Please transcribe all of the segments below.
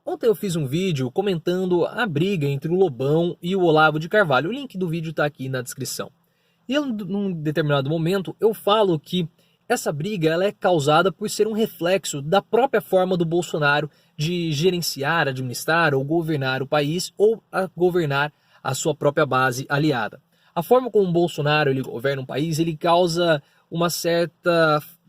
Ontem eu fiz um vídeo comentando a briga entre o Lobão e o Olavo de Carvalho. O link do vídeo está aqui na descrição. E num determinado momento eu falo que essa briga ela é causada por ser um reflexo da própria forma do Bolsonaro de gerenciar, administrar ou governar o país ou governar a sua própria base aliada. A forma como o Bolsonaro ele governa um país, ele causa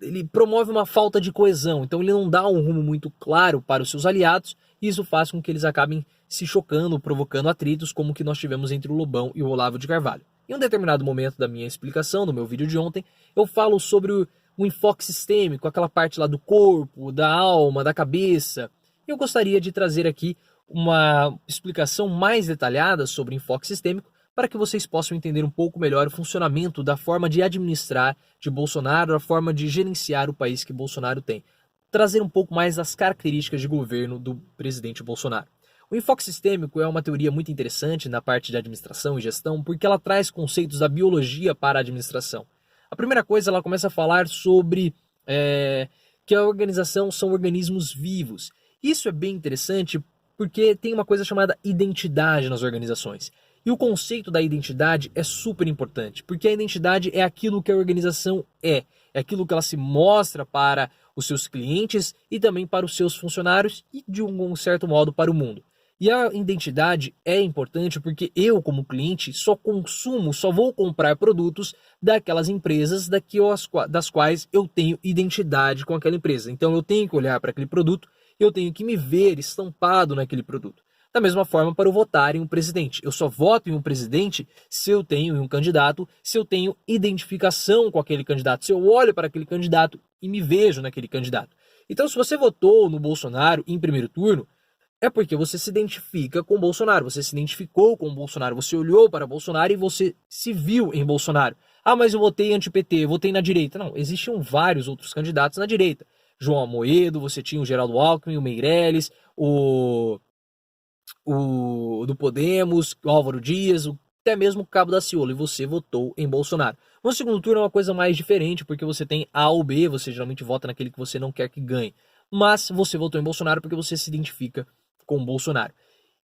ele promove uma falta de coesão, então ele não dá um rumo muito claro para os seus aliados, e isso faz com que eles acabem se chocando, provocando atritos como o que nós tivemos entre o Lobão e o Olavo de Carvalho. Em um determinado momento da minha explicação, no meu vídeo de ontem, eu falo sobre o enfoque sistêmico, aquela parte lá do corpo, da alma, da cabeça. Eu gostaria de trazer aqui uma explicação mais detalhada sobre o enfoque sistêmico para que vocês possam entender um pouco melhor o funcionamento da forma de administrar de Bolsonaro, a forma de gerenciar o país que Bolsonaro tem. Trazer um pouco mais das características de governo do presidente Bolsonaro. O enfoque sistêmico é uma teoria muito interessante na parte de administração e gestão, porque ela traz conceitos da biologia para a administração. A primeira coisa, ela começa a falar sobre que a organização são organismos vivos. Isso é bem interessante porque tem uma coisa chamada identidade nas organizações. E o conceito da identidade é super importante, porque a identidade é aquilo que a organização é aquilo que ela se mostra para os seus clientes e também para os seus funcionários e, de um certo modo, para o mundo. E a identidade é importante porque eu, como cliente, só vou comprar produtos daquelas empresas das quais eu tenho identidade com aquela empresa. Então eu tenho que olhar para aquele produto, eu tenho que me ver estampado naquele produto. Da mesma forma para eu votar em um presidente. Eu só voto em um presidente se eu tenho um candidato, se eu tenho identificação com aquele candidato, se eu olho para aquele candidato e me vejo naquele candidato. Então, se você votou no Bolsonaro em primeiro turno, é porque você se identifica com o Bolsonaro, você se identificou com o Bolsonaro, você olhou para Bolsonaro e você se viu em Bolsonaro. Ah, mas eu votei anti-PT, eu votei na direita. Não, existiam vários outros candidatos na direita. João Amoedo, você tinha o Geraldo Alckmin, o Meirelles, o do Podemos, o Álvaro Dias, até mesmo o Cabo da Ciolo, e você votou em Bolsonaro. No segundo turno é uma coisa mais diferente, porque você tem A ou B, você geralmente vota naquele que você não quer que ganhe. Mas você votou em Bolsonaro porque você se identifica com Bolsonaro.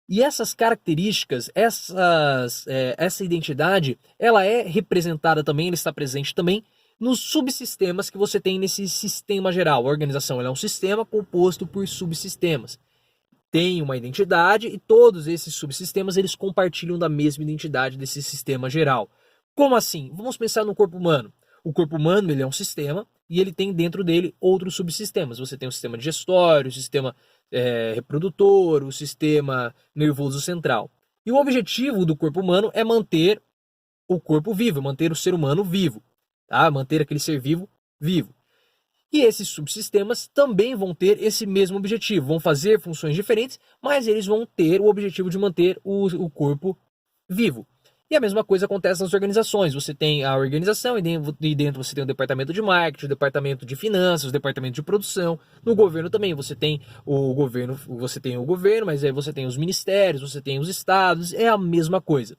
E essas características, essa identidade, ela é representada também, ela está presente também nos subsistemas que você tem nesse sistema geral. A organização é um sistema composto por subsistemas. Tem uma identidade e todos esses subsistemas eles compartilham da mesma identidade desse sistema geral. Como assim? Vamos pensar no corpo humano. O corpo humano ele é um sistema e ele tem dentro dele outros subsistemas. Você tem o sistema digestório, o sistema reprodutor, o sistema nervoso central. E o objetivo do corpo humano é manter o corpo vivo, manter o ser humano vivo, tá? Manter aquele ser vivo vivo. E esses subsistemas também vão ter esse mesmo objetivo, vão fazer funções diferentes, mas eles vão ter o objetivo de manter o corpo vivo. E a mesma coisa acontece nas organizações. Você tem a organização e dentro você tem o departamento de marketing, o departamento de finanças, o departamento de produção. No governo também você tem o governo, mas aí você tem os ministérios, você tem os estados, é a mesma coisa.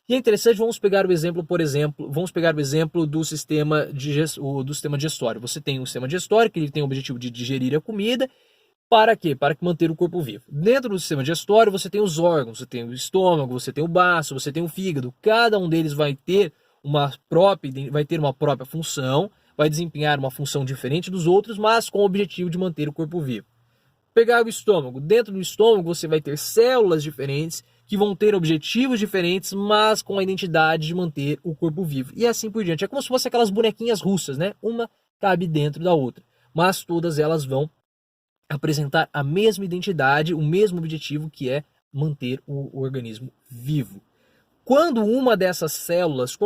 E é interessante, vamos pegar o exemplo do sistema digestório. Você tem um sistema digestório que ele tem o objetivo de digerir a comida. Para quê? Para manter o corpo vivo. Dentro do sistema digestório você tem os órgãos, você tem o estômago, você tem o baço, você tem o fígado. Cada um deles vai ter uma própria função, vai desempenhar uma função diferente dos outros, mas com o objetivo de manter o corpo vivo. Pegar o estômago. Dentro do estômago você vai ter células diferentes que vão ter objetivos diferentes, mas com a identidade de manter o corpo vivo. E assim por diante. É como se fossem aquelas bonequinhas russas, né? Uma cabe dentro da outra. Mas todas elas vão apresentar a mesma identidade, o mesmo objetivo, que é manter o organismo vivo. Quando uma dessas células,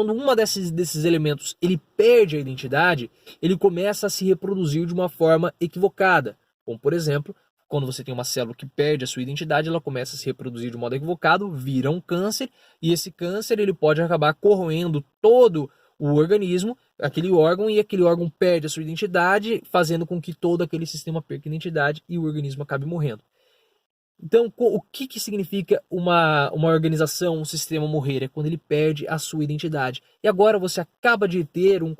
desses elementos, ele perde a identidade, ele começa a se reproduzir de uma forma equivocada. Como, por exemplo, quando você tem uma célula que perde a sua identidade, ela começa a se reproduzir de modo equivocado, vira um câncer, e esse câncer ele pode acabar corroendo todo o organismo, aquele órgão, e aquele órgão perde a sua identidade, fazendo com que todo aquele sistema perca a identidade e o organismo acabe morrendo. Então, o que significa uma organização, um sistema morrer? É quando ele perde a sua identidade. E agora você acaba de aprender um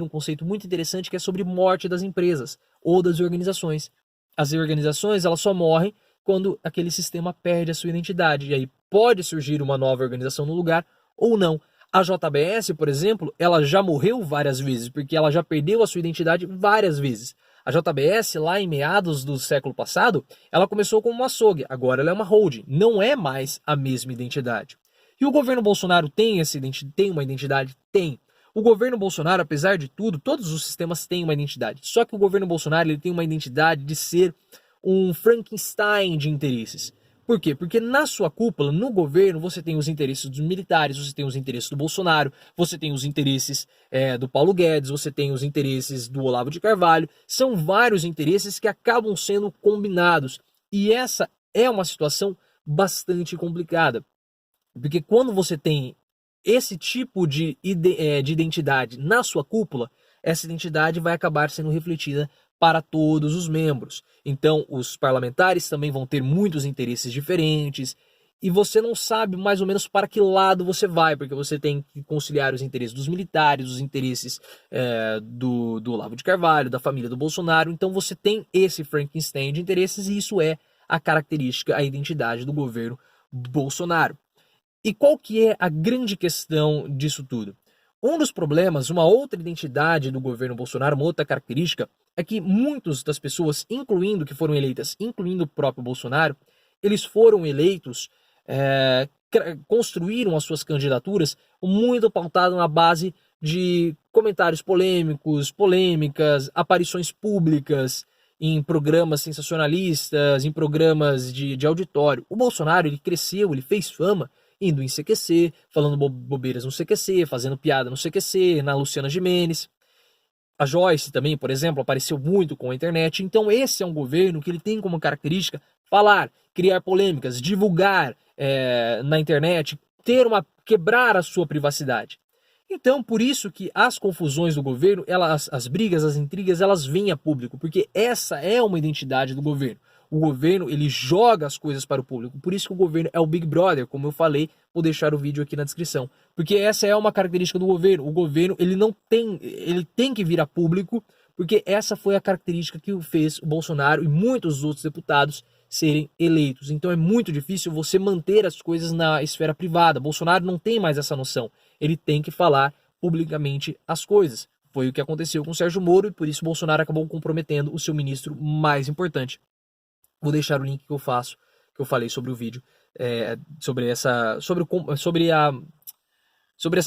conceito muito interessante que é sobre morte das empresas ou das organizações. As organizações elas só morrem quando aquele sistema perde a sua identidade. E aí pode surgir uma nova organização no lugar ou não. A JBS, por exemplo, ela já morreu várias vezes, porque ela já perdeu a sua identidade várias vezes. A JBS, lá em meados do século passado, ela começou como uma açougue, agora ela é uma holding, não é mais a mesma identidade. E o governo Bolsonaro tem uma identidade? Tem. O governo Bolsonaro, apesar de tudo, todos os sistemas têm uma identidade. Só que o governo Bolsonaro ele tem uma identidade de ser um Frankenstein de interesses. Por quê? Porque na sua cúpula, no governo, você tem os interesses dos militares, você tem os interesses do Bolsonaro, você tem os interesses do Paulo Guedes, você tem os interesses do Olavo de Carvalho. São vários interesses que acabam sendo combinados. E essa é uma situação bastante complicada. Porque quando você tem esse tipo de identidade na sua cúpula, essa identidade vai acabar sendo refletida para todos os membros. Então, os parlamentares também vão ter muitos interesses diferentes e você não sabe mais ou menos para que lado você vai, porque você tem que conciliar os interesses dos militares, os interesses do Olavo de Carvalho, da família do Bolsonaro. Então, você tem esse Frankenstein de interesses e isso é a característica, a identidade do governo Bolsonaro. E qual que é a grande questão disso tudo? Um dos problemas, uma outra identidade do governo Bolsonaro, uma outra característica, é que muitas das pessoas, incluindo que foram eleitas, incluindo o próprio Bolsonaro, eles foram eleitos, construíram as suas candidaturas muito pautado na base de comentários polêmicas, aparições públicas em programas sensacionalistas, em programas de auditório. O Bolsonaro, ele cresceu, ele fez fama indo em CQC, falando bobeiras no CQC, fazendo piada no CQC, na Luciana Gimenez. A Joyce também, por exemplo, apareceu muito com a internet. Então esse é um governo que ele tem como característica falar, criar polêmicas, divulgar na internet, quebrar a sua privacidade. Então, por isso que as confusões do governo, as brigas, as intrigas, elas vêm a público, porque essa é uma identidade do governo. O governo, ele joga as coisas para o público. Por isso que o governo é o Big Brother, como eu falei, vou deixar o vídeo aqui na descrição. Porque essa é uma característica do governo. O governo, ele tem que vir a público, porque essa foi a característica que fez o Bolsonaro e muitos outros deputados serem eleitos. Então é muito difícil você manter as coisas na esfera privada. Bolsonaro não tem mais essa noção. Ele tem que falar publicamente as coisas. Foi o que aconteceu com o Sérgio Moro e por isso Bolsonaro acabou comprometendo o seu ministro mais importante. Vou deixar o link que eu falei sobre o vídeo, sobre essa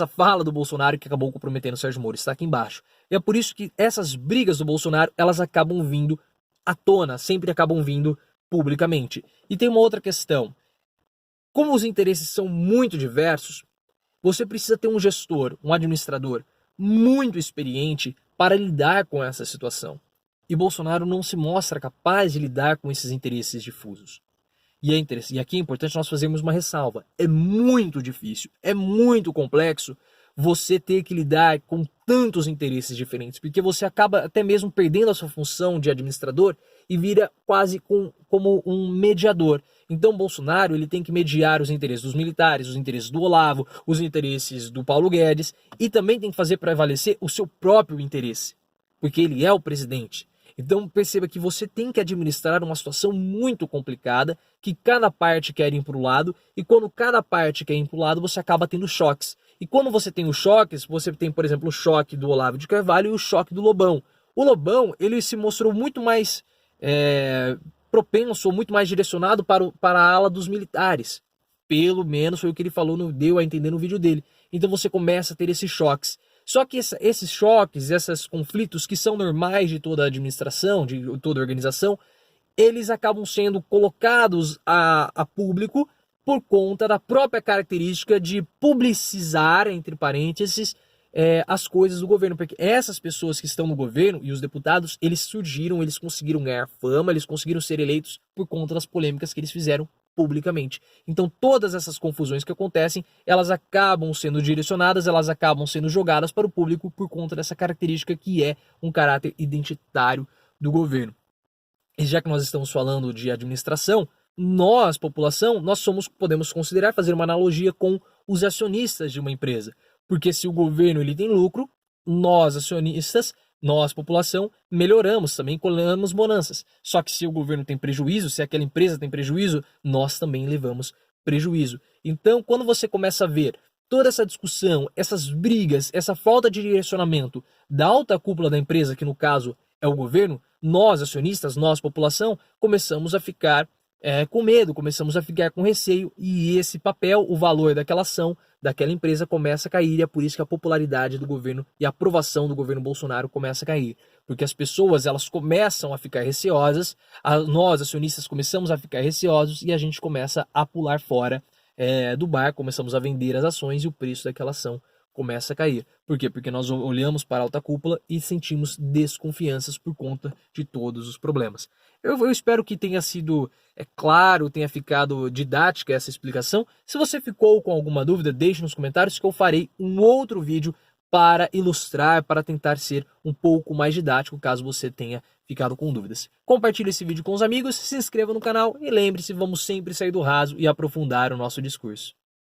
fala do Bolsonaro que acabou comprometendo o Sérgio Moro. Está aqui embaixo. E é por isso que essas brigas do Bolsonaro, elas acabam vindo à tona, sempre acabam vindo publicamente. E tem uma outra questão. Como os interesses são muito diversos, você precisa ter um gestor, um administrador muito experiente para lidar com essa situação. E Bolsonaro não se mostra capaz de lidar com esses interesses difusos. E aqui é importante nós fazermos uma ressalva. É muito difícil, é muito complexo você ter que lidar com tantos interesses diferentes, porque você acaba até mesmo perdendo a sua função de administrador e vira quase como um mediador. Então Bolsonaro ele tem que mediar os interesses dos militares, os interesses do Olavo, os interesses do Paulo Guedes e também tem que fazer prevalecer o seu próprio interesse, porque ele é o presidente. Então perceba que você tem que administrar uma situação muito complicada, que cada parte quer ir para o lado, e quando cada parte quer ir para o lado, você acaba tendo choques. E quando você tem os choques, você tem, por exemplo, o choque do Olavo de Carvalho e o choque do Lobão. O Lobão, ele se mostrou muito mais propenso, muito mais direcionado para a ala dos militares. Pelo menos foi o que ele falou, deu a entender no vídeo dele. Então você começa a ter esses choques. Só que esses choques, esses conflitos que são normais de toda a administração, de toda a organização, eles acabam sendo colocados a público por conta da própria característica de publicizar, entre parênteses, as coisas do governo. Porque essas pessoas que estão no governo e os deputados, eles surgiram, eles conseguiram ganhar fama, eles conseguiram ser eleitos por conta das polêmicas que eles fizeram publicamente. Então todas essas confusões que acontecem, elas acabam sendo direcionadas, elas acabam sendo jogadas para o público por conta dessa característica que é um caráter identitário do governo. E já que nós estamos falando de administração, nós, população, podemos considerar, fazer uma analogia com os acionistas de uma empresa. Porque se o governo ele tem lucro, nós, acionistas, nós, população, melhoramos também, colhemos bonanças. Só que se o governo tem prejuízo, se aquela empresa tem prejuízo, nós também levamos prejuízo. Então, quando você começa a ver toda essa discussão, essas brigas, essa falta de direcionamento da alta cúpula da empresa, que no caso é o governo, nós, acionistas, nós, população, começamos a ficar com medo, começamos a ficar com receio, e esse papel, o valor daquela ação, daquela empresa começa a cair, e é por isso que a popularidade do governo e a aprovação do governo Bolsonaro começa a cair, porque as pessoas elas começam a ficar receosas, nós acionistas começamos a ficar receosos e a gente começa a pular fora do bar, começamos a vender as ações e o preço daquela ação começa a cair. Por quê? Porque nós olhamos para a alta cúpula e sentimos desconfianças por conta de todos os problemas. Eu espero que tenha sido claro, tenha ficado didática essa explicação. Se você ficou com alguma dúvida, deixe nos comentários que eu farei um outro vídeo para ilustrar, para tentar ser um pouco mais didático, caso você tenha ficado com dúvidas. Compartilhe esse vídeo com os amigos, se inscreva no canal e lembre-se, vamos sempre sair do raso e aprofundar o nosso discurso.